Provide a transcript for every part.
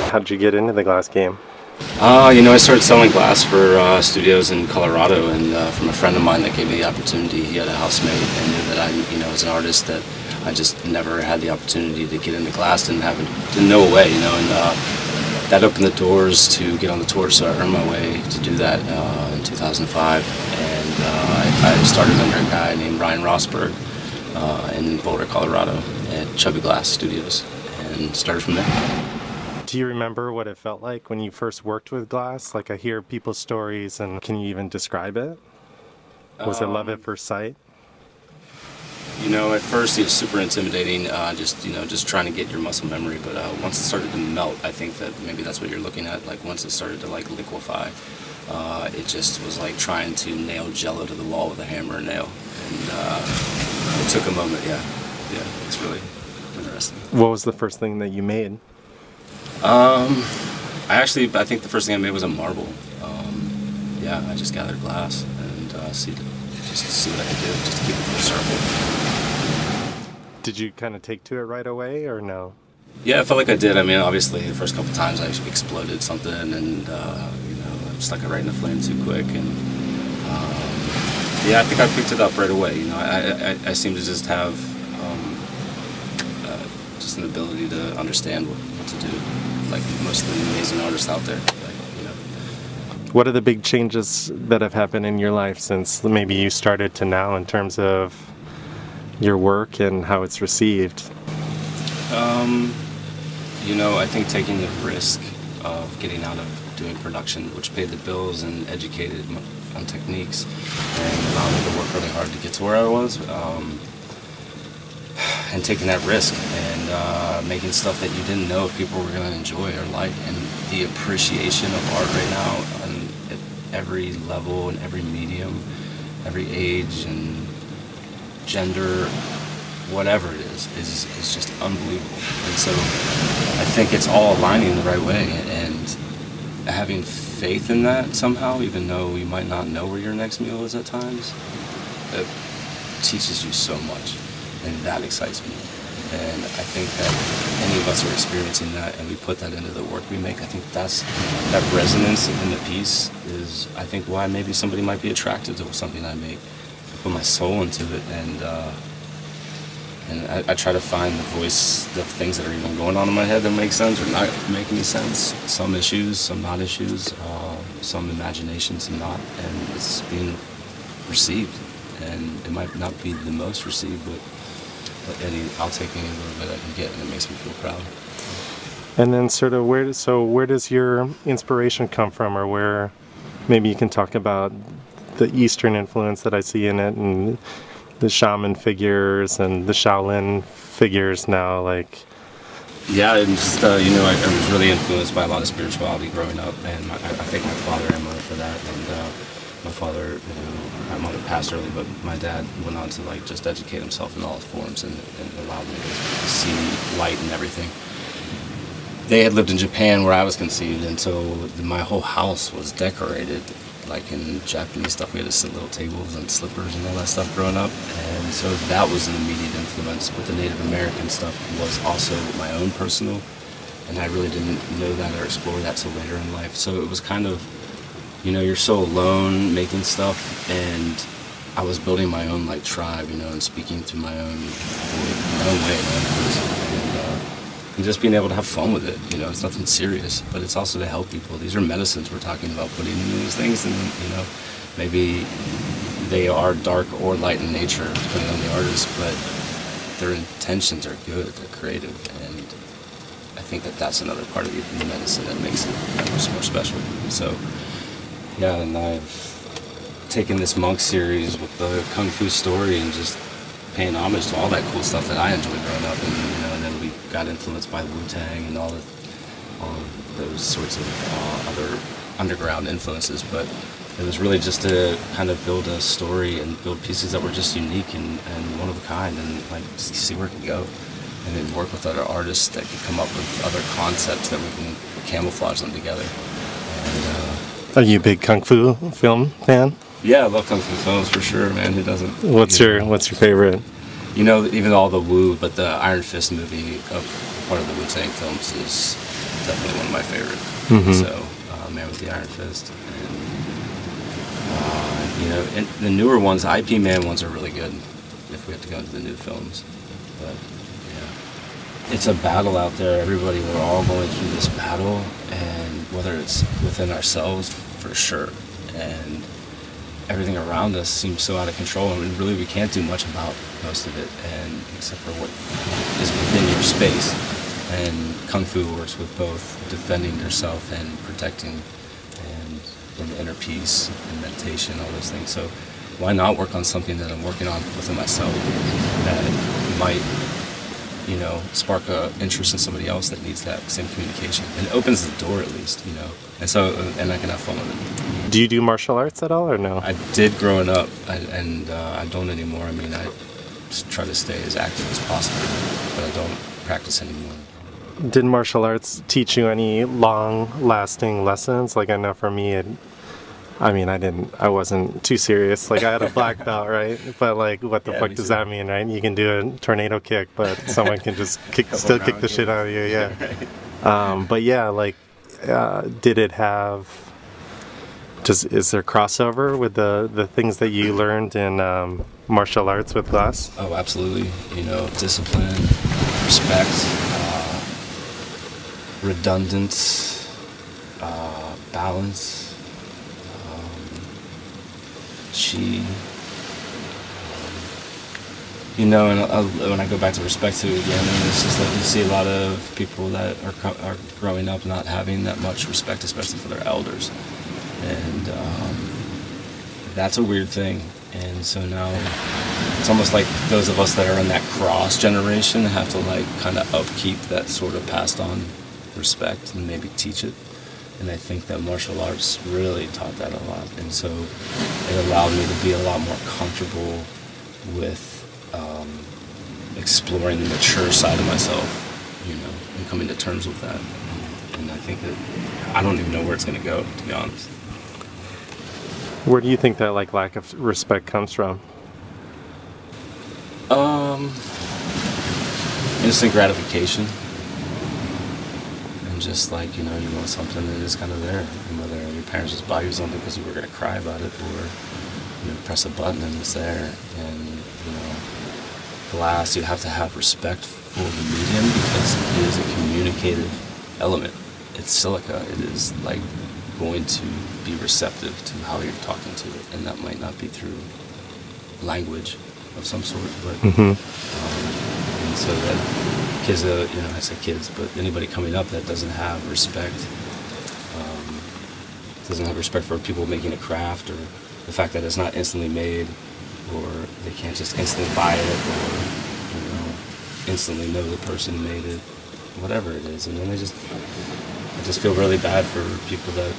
How did you get into the glass game? I started selling glass for studios in Colorado, and from a friend of mine that gave me the opportunity. He had a housemate and knew that I, as an artist, that I just never had the opportunity to get into glass, didn't know a way, and that opened the doors to get on the tour, so I earned my way to do that in 2005, and I started under a guy named Ryan Rosberg in Boulder, Colorado, at Chubby Glass Studios, and started from there. Do you remember what it felt like when you first worked with glass? Like, I hear people's stories, and can you even describe it? Was it love at first sight? At first it was super intimidating, just trying to get your muscle memory, but once it started to melt, I think that maybe that's what you're looking at. Like, once it started to liquefy, it just was like trying to nail Jello to the wall with a hammer and nail, and it took a moment. Yeah, it's really interesting. What was the first thing that you made? I think the first thing I made was a marble. I just gathered glass and see what I could do, just to keep it full circle. Did you kind of take to it right away, or no? Yeah, I felt like I did. I mean, obviously, the first couple times I exploded something, and I stuck it right in the flame too quick, and I think I picked it up right away. I seem to just have just an ability to understand what to do, like most of the amazing artists out there. What are the big changes that have happened in your life since maybe you started to now, in terms of your work and how it's received? I think taking the risk of getting out of doing production, which paid the bills and educated on techniques, and allowed me to work really hard to get to where I was, and taking that risk and making stuff that you didn't know if people were going to enjoy or like, and the appreciation of art right now at every level and every medium, every age and gender, whatever it is just unbelievable. And so I think it's all aligning the right way, and having faith in that somehow, even though you might not know where your next meal is at times, it teaches you so much, and that excites me. And I think that any of us are experiencing that, and we put that into the work we make. I think that resonance in the piece is, I think, why maybe somebody might be attracted to something I make. I put my soul into it, and I try to find the voice, the things that are even going on in my head that make sense or not make any sense. Some issues, some not issues, some imagination, some not, and it's being received. And it might not be the most received, but I'll take any little bit I can get, and it makes me feel proud. And then sort of where does your inspiration come from, or where maybe you can talk about the Eastern influence that I see in it, and the shaman figures and the Shaolin figures now, like. Yeah, and just I was really influenced by a lot of spirituality growing up, and I thank my father and mother for that. And my father, my mother passed early, but my dad went on to just educate himself in all its forms, and allowed me to see light and everything. They had lived in Japan where I was conceived, and so my whole house was decorated like in Japanese stuff. We had to sit little tables and slippers and all that stuff growing up, and so that was an immediate influence. But the Native American stuff was also my own personal, and I really didn't know that or explore that till later in life. So it was kind of, you're so alone making stuff, and I was building my own tribe, and speaking through my own way, and just being able to have fun with it. It's nothing serious, but it's also to help people. These are medicines we're talking about putting into these things, and maybe they are dark or light in nature, depending on the artist, but their intentions are good, they're creative, and I think that that's another part of the medicine that makes it that much more special. So, yeah, and I've taken this monk series with the Kung Fu story and just paying homage to all that cool stuff that I enjoyed growing up, and then we got influenced by Wu-Tang and all of those sorts of other underground influences, but it was really just to kind of build a story and build pieces that were just unique and one of a kind, and just see where it could go, and then work with other artists that could come up with other concepts that we can camouflage them together. And, are you a big Kung Fu film fan? Yeah, I love Kung Fu films for sure, man. Who doesn't? What's your favorite? Even all the Wu, but the Iron Fist movie, part of the Wu-Tang films, is definitely one of my favorite. So, Man with the Iron Fist. And, you know, and the newer ones, the IP Man ones are really good if we have to go into the new films. But, yeah. It's a battle out there. Everybody, we're all going through this battle, and whether it's within ourselves, for sure. And everything around us seems so out of control, and really we can't do much about most of it, and except for what is within your space. And Kung Fu works with both defending yourself and protecting, and inner peace and meditation, all those things. So why not work on something that I'm working on within myself that might, you know, spark a interest in somebody else that needs that same communication, and it opens the door at least, you know. And so, and I can have fun with it. Do you do martial arts at all, or no? I did growing up, and I don't anymore. I mean, I just try to stay as active as possible, but I don't practice anymore. Did martial arts teach you any long-lasting lessons? Like, I know for me, I wasn't too serious. Like, I had a black belt, right? But like, what the fuck does that mean, right? You can do a tornado kick, but someone can just still kick the shit out of you, yeah. Right. But yeah, like, did it have? Is there crossover with the things that you learned in martial arts with glass? Oh, absolutely. You know, discipline, respect, redundance, balance, chi. You know, and when I go back to respect too, again, I mean, it's just like you see a lot of people that are growing up not having that much respect, especially for their elders, and that's a weird thing. And so now it's almost like those of us that are in that cross generation have to like kind of upkeep that sort of passed on respect and maybe teach it. And I think that martial arts really taught that a lot, and so it allowed me to be a lot more comfortable with exploring the mature side of myself, you know, and coming to terms with that. And I think that I don't even know where it's going to go, to be honest. Where do you think that like lack of respect comes from? Instant gratification. And just like, you know, you want something that is kind of there. And whether your parents just buy you something because you were going to cry about it, or, you know, press a button and it's there. And, you know, glass, you have to have respect for the medium because it is a communicative element. It's silica. It is like going to be receptive to how you're talking to it, and that might not be through language of some sort, but and so that kids, you know, I say kids, but anybody coming up that doesn't have respect for people making a craft, or the fact that it's not instantly made, or they can't just instantly buy it, or, you know, instantly know the person made it, whatever it is. And then I just feel really bad for people that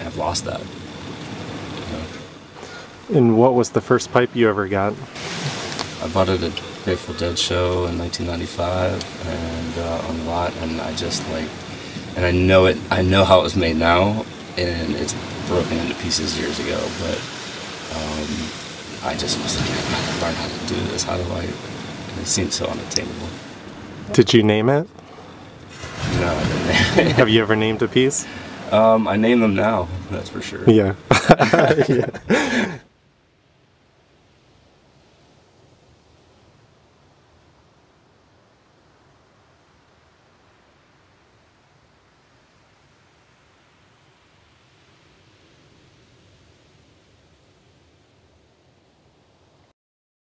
have lost that. You know? And what was the first pipe you ever got? I bought it at Grateful Dead show in 1995, and on the lot, and I just like, and I know how it was made now, and it's broken into pieces years ago, but I just was like, I gotta learn how to do this. How do I? And it seemed so unattainable. Did you name it? No, I didn't. Have you ever named a piece? I name them now, that's for sure. Yeah. Yeah.